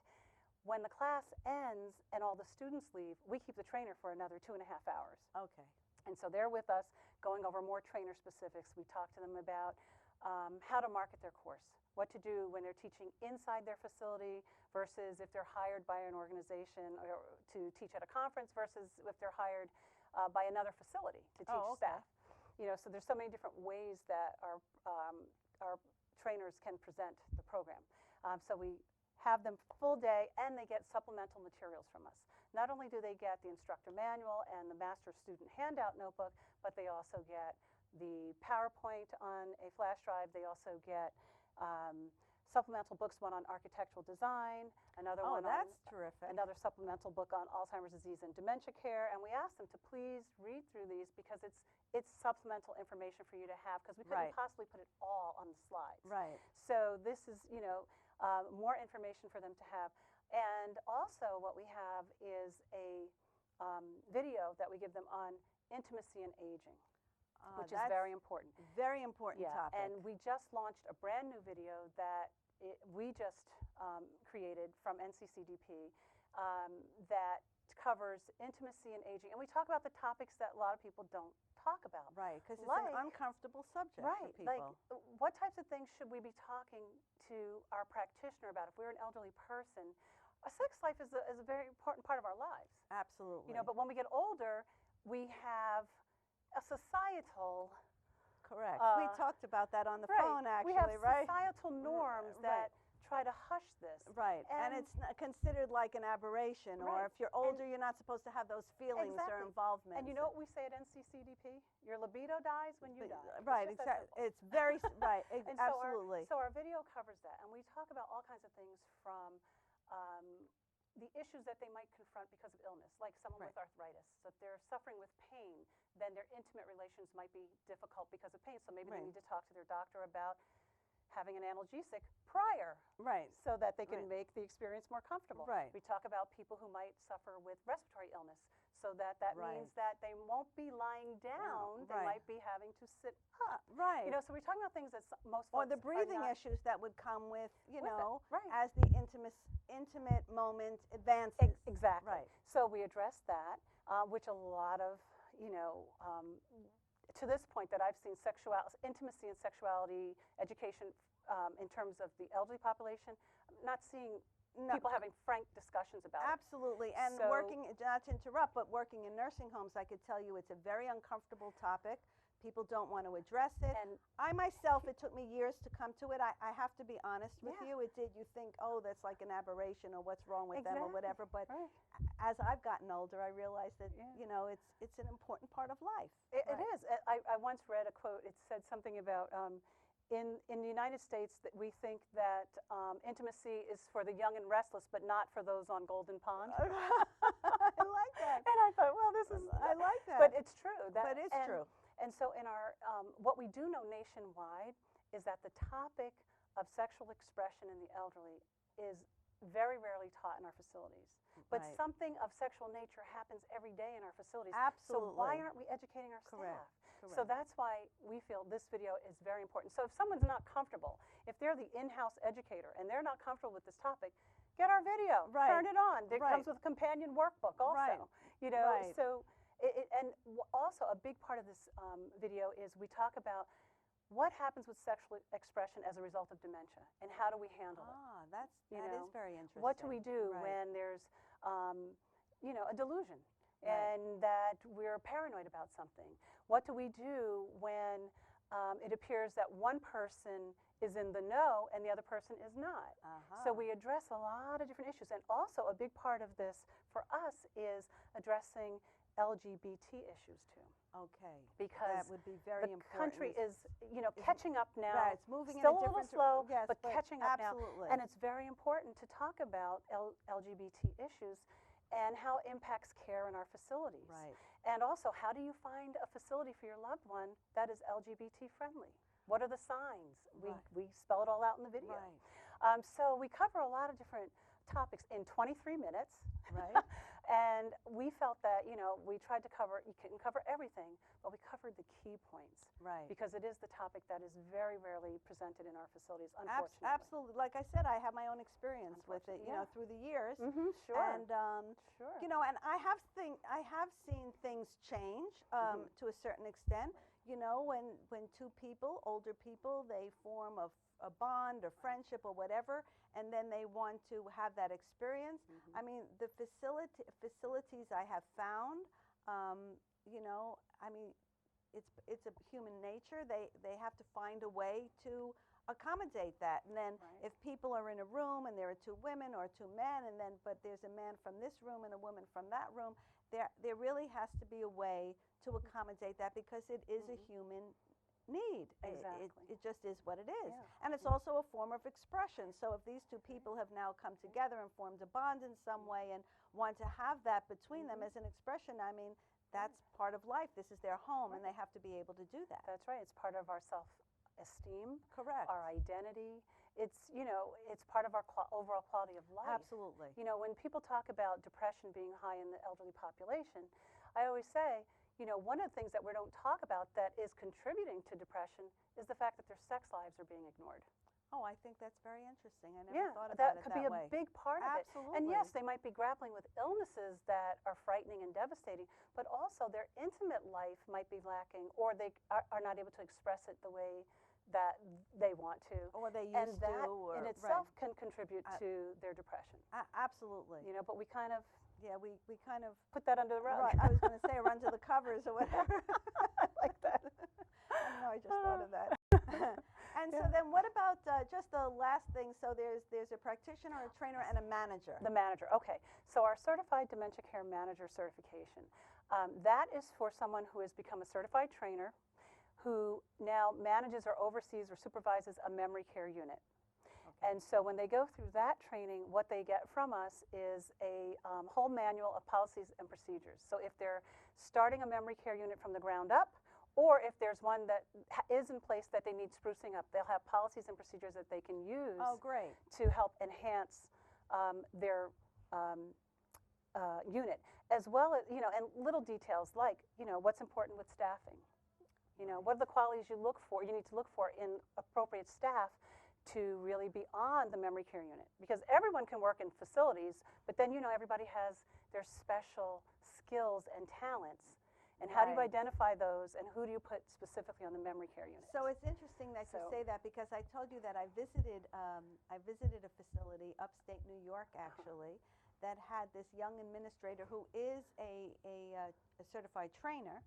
when the class ends and all the students leave, we keep the trainer for another 2.5 hours. Okay. And so they're with us going over more trainer specifics. We talk to them about how to market their course, what to do when they're teaching inside their facility versus if they're hired by an organization or to teach at a conference versus if they're hired by another facility to teach staff. So there's so many different ways that our trainers can present the program. So we have them full day, and they get supplemental materials from us. Not only do they get the instructor manual and the master student handout notebook, but they also get the PowerPoint on a flash drive. They also get supplemental books, one on architectural design, another one that's terrific. Another supplemental book on Alzheimer's disease and dementia care. And we ask them to please read through these because it's supplemental information for you to have, because we couldn't possibly put it all on the slides. Right. So this is, more information for them to have. And also what we have is a video that we give them on intimacy and aging, which is very important. Very important topic. And we just launched a brand new video that we just created from NCCDP that covers intimacy and aging. And we talk about the topics that a lot of people don't talk about. Right, because it's an uncomfortable subject for people. Like what types of things should we be talking to our practitioner about? If we're an elderly person, a sex life is a very important part of our lives. Absolutely. But when we get older, we have a societal... Correct. We talked about that on the phone, actually, we have societal norms that try to hush this. Right, and it's considered like an aberration, or if you're older, you're not supposed to have those feelings or involvement. And you know what we say at NCCDP? Your libido dies when you die. Right, exactly. It's very, absolutely. So our video covers that, and we talk about all kinds of things from the issues that they might confront because of illness, like someone with arthritis. So if they're suffering with pain, then their intimate relations might be difficult because of pain. So maybe they need to talk to their doctor about having an analgesic prior, so that they can make the experience more comfortable. We talk about people who might suffer with respiratory illness, so that means that they won't be lying down, they might be having to sit up. So we're talking about things that most folks or the breathing issues that would come with, as the intimate moment advances. Exactly. So we address that, which a lot of, to this point that I've seen intimacy and sexuality education in terms of the elderly population, I'm not seeing people having frank discussions about it. Absolutely, and working, not to interrupt, but working in nursing homes, I could tell you it's a very uncomfortable topic. People don't want to address it. And I myself, it took me years to come to it. I have to be honest with you. It did. You think, oh, that's like an aberration, or what's wrong with them, or whatever. But as I've gotten older, I realized that it's an important part of life. It is. I once read a quote. It said something about in the United States that we think that intimacy is for the young and restless, but not for those on Golden Pond. I like that. And I thought, well, this is. I like that. But it's true. But it's true. And so in our, what we do know nationwide is that the topic of sexual expression in the elderly is very rarely taught in our facilities. But something of sexual nature happens every day in our facilities. Absolutely. So why aren't we educating our staff? So that's why we feel this video is very important. So if someone's not comfortable, if they're the in-house educator and they're not comfortable with this topic, get our video, turn it on. It comes with a companion workbook also. You know, so also a big part of this video is we talk about what happens with sexual expression as a result of dementia, and how do we handle it? That is very interesting. What do we do when there's, you know, a delusion, and that we're paranoid about something? What do we do when it appears that one person is in the know and the other person is not? So we address a lot of different issues, and also a big part of this for us is addressing LGBT issues too. Okay. Because that would be very the important. country is, you know, catching up now. Right, it's moving still in a little different slow, yes, but catching up absolutely. now. And it's very important to talk about LGBT issues and how it impacts care in our facilities. Right. And also, how do you find a facility for your loved one that is LGBT friendly? What are the signs? We spell it all out in the video. Right. So we cover a lot of different topics in 23 minutes. Right. And we felt that, you know, we tried to cover, you couldn't cover everything, but we covered the key points. Right. Because it is the topic that is very rarely presented in our facilities, unfortunately. Absolutely. Like I said, I have my own experience with it, you know, through the years. Sure. And, you know, and I have seen things change to a certain extent. You know, when two people, older people, they form a bond or friendship or whatever, and then they want to have that experience. I mean, the facilities I have found, you know, I mean, it's a human nature. They have to find a way to accommodate that. And then if people are in a room and there are two women or two men, and then but there's a man from this room and a woman from that room, there really has to be a way to accommodate that, because it is a human need. Exactly. It just is what it is. And it's also a form of expression. So if these two people have now come together and formed a bond in some way and want to have that between them as an expression, I mean, that's part of life. This is their home, and they have to be able to do that. That's right. It's part of our self-esteem. Correct. Our identity. It's, you know, it's part of our overall quality of life. Absolutely. You know, when people talk about depression being high in the elderly population, I always say, you know, one of the things that we don't talk about that is contributing to depression is the fact that their sex lives are being ignored. Oh, I think that's very interesting. I never thought about that it could that be way. a big part of it. Absolutely. And yes, they might be grappling with illnesses that are frightening and devastating, but also their intimate life might be lacking, or they are not able to express it the way that they want to. Or they used and that to. Or, in itself can contribute to their depression. Absolutely. You know, but we kind of we kind of put that under the rug. Right. I was going to say run to the covers or whatever. Like that. I don't know. I just thought of that. And so then what about just the last thing? So there's a practitioner, a trainer, and a manager. The manager, okay. So our Certified Dementia Care Manager certification, that is for someone who has become a certified trainer, who now manages or oversees or supervises a memory care unit. Okay. And so when they go through that training, what they get from us is a whole manual of policies and procedures. So if they're starting a memory care unit from the ground up, or if there's one that is in place that they need sprucing up, they'll have policies and procedures that they can use to help enhance their unit, as well as, you know, and little details like, you know, what's important with staffing. You know, what are the qualities you need to look for in appropriate staff to really be on the memory care unit. Because everyone can work in facilities, but then, you know, everybody has their special skills and talents. And how do you identify those, and who do you put specifically on the memory care unit? So it's interesting that you say that, because I told you that I visited a facility, upstate New York actually, that had this young administrator who is a certified trainer,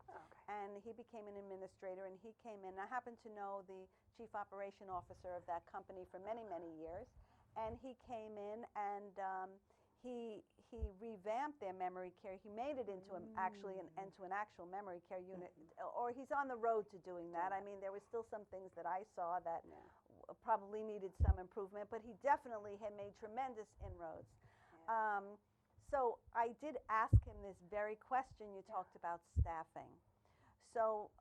and he became an administrator, and he came in. I happen to know the chief operation officer of that company for many, many years, and he came in and he revamped their memory care. He made it into an actual memory care unit, or he's on the road to doing that. I mean, there were still some things that I saw that probably needed some improvement, but he definitely had made tremendous inroads. So I did ask him this very question. You talked about staffing. So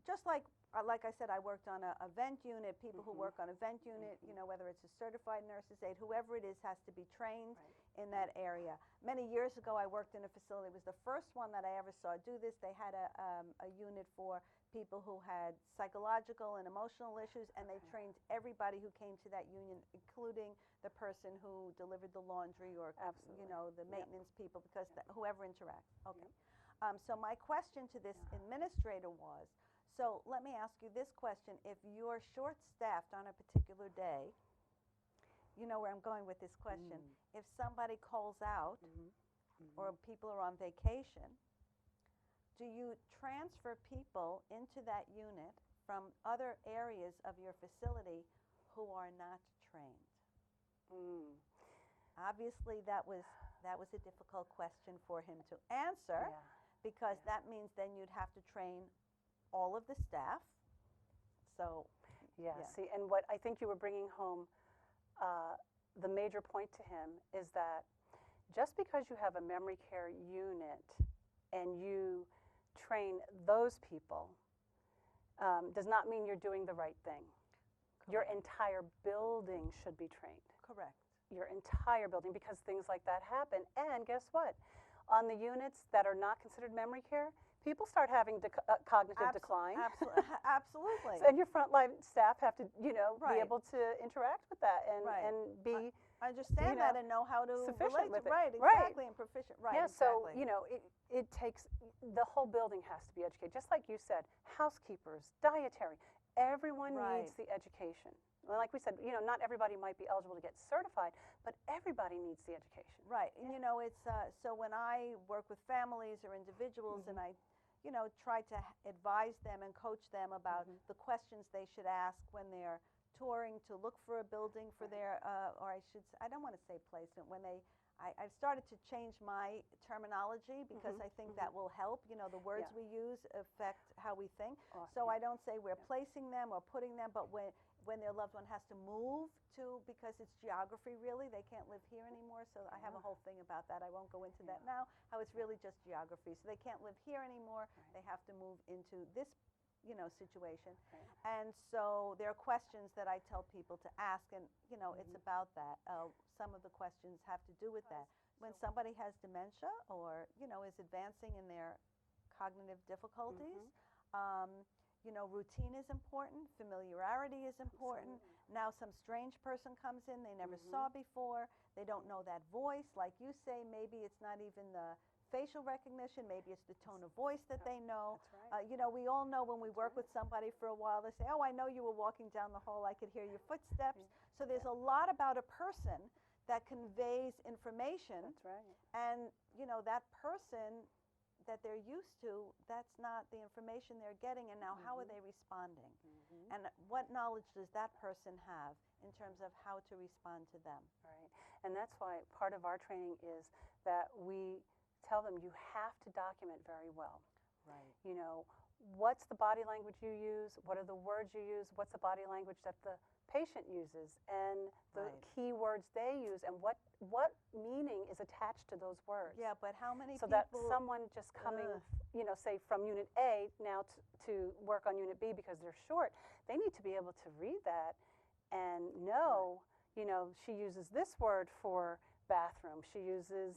just like like I said, I worked on a vent unit. People who work on a vent unit, you know, whether it's a certified nurse's aide, whoever it is, has to be trained in that area. Many years ago, I worked in a facility. It was the first one that I ever saw do this. They had a unit for people who had psychological and emotional issues, and they trained everybody who came to that union, including the person who delivered the laundry or, you know, the maintenance people, because whoever interacts. Okay. So my question to this administrator was, so let me ask you this question. If you're short-staffed on a particular day, you know where I'm going with this question. If somebody calls out or people are on vacation, do you transfer people into that unit from other areas of your facility who are not trained? Obviously, that was a difficult question for him to answer, because that means then you'd have to train all of the staff. So, see, and what I think you were bringing home, the major point to him is that just because you have a memory care unit and you train those people does not mean you're doing the right thing. Your entire building should be trained. Correct. Your entire building, because things like that happen. And guess what? On the units that are not considered memory care, people start having cognitive decline. Absolutely. And your frontline staff have to, you know, be able to interact with that and be understand that and know how to sufficient relate with to it. exactly, and proficient. Yeah, so you know, it takes, the whole building has to be educated. Just like you said, housekeepers, dietary, everyone needs the education. Well, like we said, you know, not everybody might be eligible to get certified, but everybody needs the education. Right, and you know, it's so when I work with families or individuals, and I, you know, try to advise them and coach them about the questions they should ask when they're touring to look for a building for their, or I don't want to say placement, when they, I've started to change my terminology, because I think that will help. You know, the words we use affect how we think. So I don't say we're placing them or putting them, but when their loved one has to move to, because it's geography really, they can't live here anymore. So I have a whole thing about that. I won't go into that now, how it's really just geography. So they can't live here anymore. They have to move into this, you know, situation. And so there are questions that I tell people to ask, and you know, it's about that. Some of the questions have to do with that. When somebody has dementia or, you know, is advancing in their cognitive difficulties, you know, routine is important, familiarity is important. Now some strange person comes in they never saw before, they don't know that voice. Like you say, maybe it's not even the facial recognition, maybe it's the tone of voice that they know. You know, we all know when we work with somebody for a while, they say, oh, I know you were walking down the hall, I could hear your footsteps. So there's a lot about a person that conveys information. And, you know, that person that they're used to, that's not the information they're getting, and now how are they responding? And what knowledge does that person have in terms of how to respond to them? Right, and that's why part of our training is that we tell them you have to document very well. Right. You know, what's the body language you use? What are the words you use? What's the body language that the patient uses, and the key words they use, and what meaning is attached to those words? Yeah, but how many so people... that someone just coming, you know, say from Unit A now to work on Unit B because they're short, they need to be able to read that and know, you know, she uses this word for bathroom. She uses,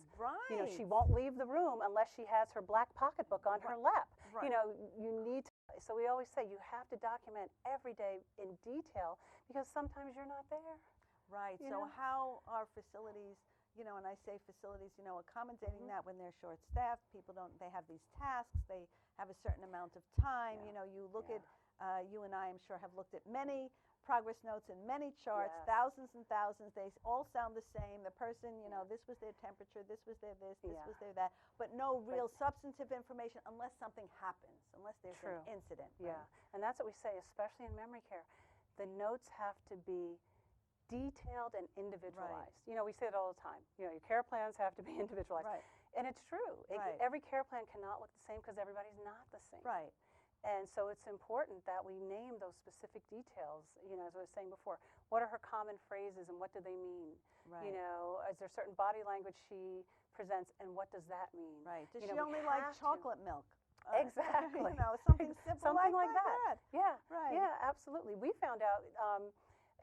you know, she won't leave the room unless she has her black pocketbook on her lap. You know, you need to, so we always say you have to document every day in detail, because sometimes you're not there. Right, so how are facilities, you know, and I say facilities, you know, accommodating that when they're short-staffed, people don't, they have these tasks, they have a certain amount of time, you know, you look at, you and I, I'm sure, have looked at many progress notes and many charts, thousands and thousands, they all sound the same. The person, you know, this was their temperature, this was their this, this was their that, but no real substantive information unless something happens, unless there's an incident. And that's what we say, especially in memory care. The notes have to be detailed and individualized. You know, we say it all the time. You know, your care plans have to be individualized. And it's true. Every care plan cannot look the same because everybody's not the same. And so it's important that we name those specific details, you know, as I was saying before. What are her common phrases and what do they mean? You know, is there certain body language she presents and what does that mean? Does she only like chocolate milk? Exactly. You know, something simple Something like that. Yeah, Right. yeah, absolutely. We found out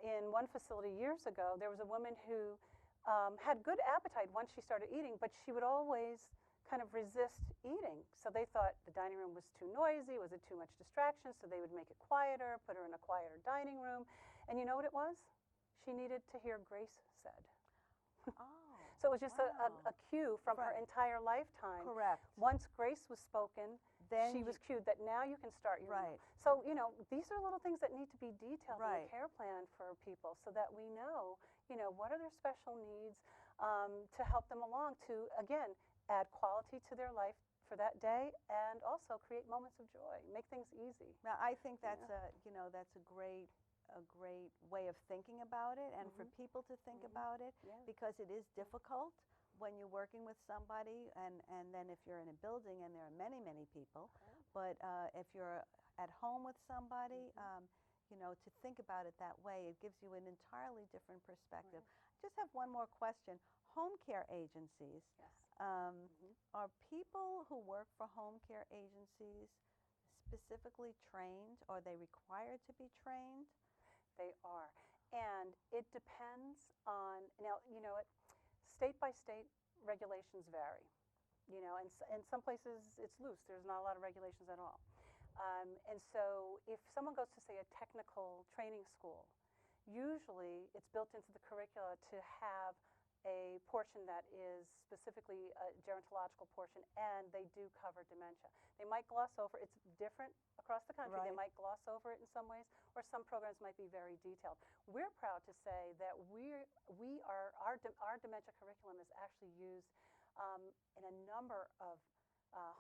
in one facility years ago, there was a woman who had good appetite once she started eating, but she would always kind of resist eating. So they thought the dining room was too noisy, was it too much distraction, so they would make it quieter, put her in a quieter dining room. And you know what it was? She needed to hear grace said. Oh. So it was just wow. a cue from her Right. entire lifetime. Correct. Once grace was spoken, Then she was cued that now you can start your meal. Right. So, you know, these are little things that need to be detailed in Right. the care plan for people so that we know, you know, what are their special needs to help them along to, again, add quality to their life for that day and also create moments of joy, make things easy. Now, I think that's that's a great way of thinking about it, and for people to think about it, because it is difficult when you're working with somebody, and then if you're in a building and there are many people, but if you're at home with somebody, you know, to think about it that way, it gives you an entirely different perspective. I just have one more question. Home care agencies, are people who work for home care agencies specifically trained? Are they required to be trained? They are. And it depends on, now, you know, state by state regulations vary. You know, and in some places it's loose. There's not a lot of regulations at all. And so if someone goes to, say, a technical training school, usually it's built into the curricula to have a portion that is specifically a gerontological portion, and they do cover dementia. They might gloss over, it's different across the country, they might gloss over it in some ways, or some programs might be very detailed. We're proud to say that our dementia curriculum is actually used in a number of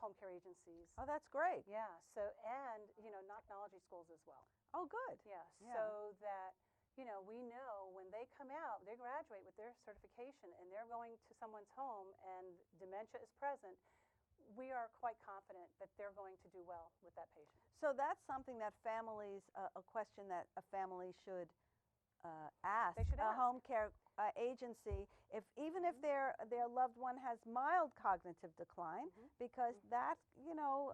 home care agencies. Oh, that's great. Yeah, so, and, you know, technology schools as well. Oh, good. Yeah, so that, you know, we know when they come out, they graduate with their certification and they're going to someone's home and dementia is present, we are quite confident that they're going to do well with that patient. So that's something that families, a question that a family should ask. They should a ask. home care agency, even if their loved one has mild cognitive decline, because that, you know,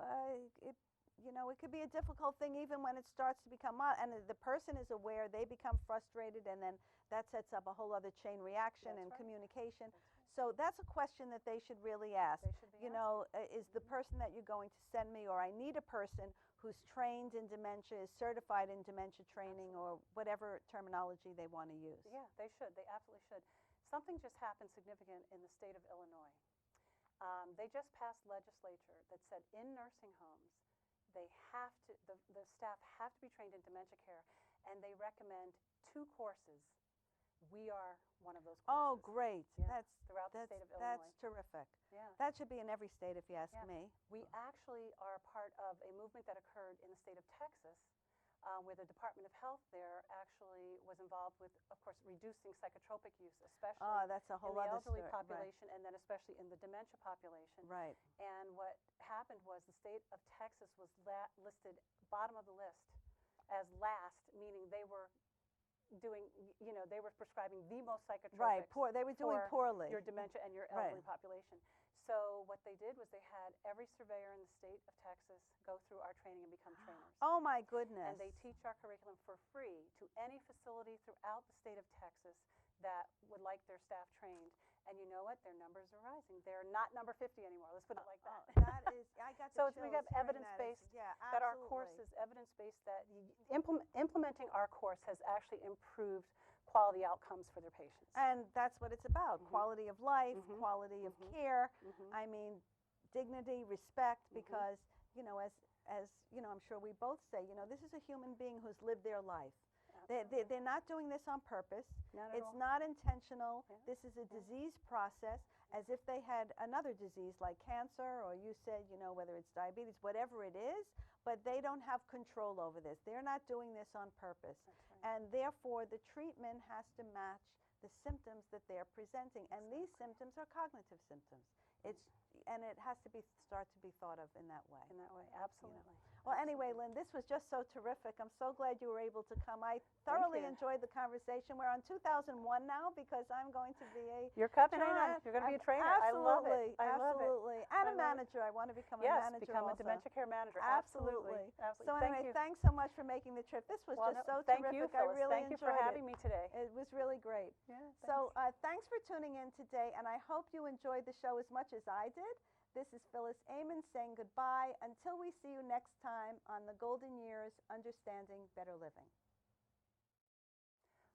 it could be a difficult thing even when it starts to become mild, and the person is aware, they become frustrated, and then that sets up a whole other chain reaction and communication. So that's a question that they should really ask. They should be you know, is the person that you're going to send me, or I need a person who's trained in dementia, is certified in dementia training, or whatever terminology they want to use. Yeah, they should. They absolutely should. Something just happened significant in the state of Illinois. They just passed legislature that said in nursing homes, they have to, the staff have to be trained in dementia care, and they recommend 2 courses. We are one of those courses. Oh, great. Yeah, throughout the state of Illinois. That's terrific. Yeah. That should be in every state, if you ask me. We actually are part of a movement that occurred in the state of Texas, where the Department of Health there actually was involved with, of course, reducing psychotropic use, especially that's a whole in the other elderly story. population, and then especially in the dementia population. Right. And what happened was the state of Texas was listed bottom of the list as last, meaning they were doing, you know, they were prescribing the most psychotropics. Right, they were doing poorly. Your dementia and your elderly population. So what they did was they had every surveyor in the state of Texas go through our training and become trainers. Oh my goodness. And they teach our curriculum for free to any facility throughout the state of Texas that would like their staff trained. And you know what? Their numbers are rising. They're not number 50 anymore. Let's put it like that. That is, I got the So chills we got hearing evidence-based Yeah, that our course is evidence-based, that implementing our course has actually improved quality outcomes for their patients. And that's what it's about, quality of life, quality of care. I mean, dignity, respect, because, you know, as you know, I'm sure we both say, you know, this is a human being who's lived their life. They're not doing this on purpose. It's not intentional. This is a disease process, as if they had another disease like cancer, or you said, you know, whether it's diabetes, whatever it is, but they don't have control over this. They're not doing this on purpose. And therefore, the treatment has to match the symptoms that they're presenting. And these symptoms are cognitive symptoms. And it has to start to be thought of in that way. In that way, absolutely. You know. Well, anyway, Lynn, this was just so terrific. I'm so glad you were able to come. I thoroughly you. enjoyed the conversation. We're on 2001 now because I'm going to be a You're coming trainer. on. You're going to be a trainer. Absolutely. I love it. Absolutely. And a manager. I want to become a manager become also. a dementia care manager. Absolutely. Absolutely. So Thank anyway, you. thanks so much for making the trip. This was just so thank terrific. You, Phyllis. I really thank you for enjoyed having me today. It was really great. Yeah, so thanks for tuning in today, and I hope you enjoyed the show as much as I did. This is Phyllis Amon saying goodbye until we see you next time on the Golden Years, Understanding Better Living.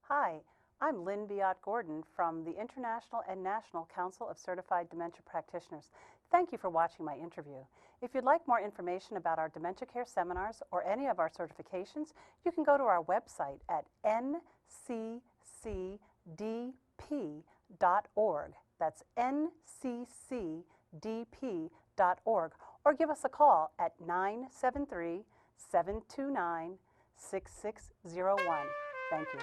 Hi, I'm Lynn Biot-Gordon from the International and National Council of Certified Dementia Practitioners. Thank you for watching my interview. If you'd like more information about our dementia care seminars or any of our certifications, you can go to our website at nccdp.org. That's nccdp.org, or give us a call at 973-729-6601. Thank you.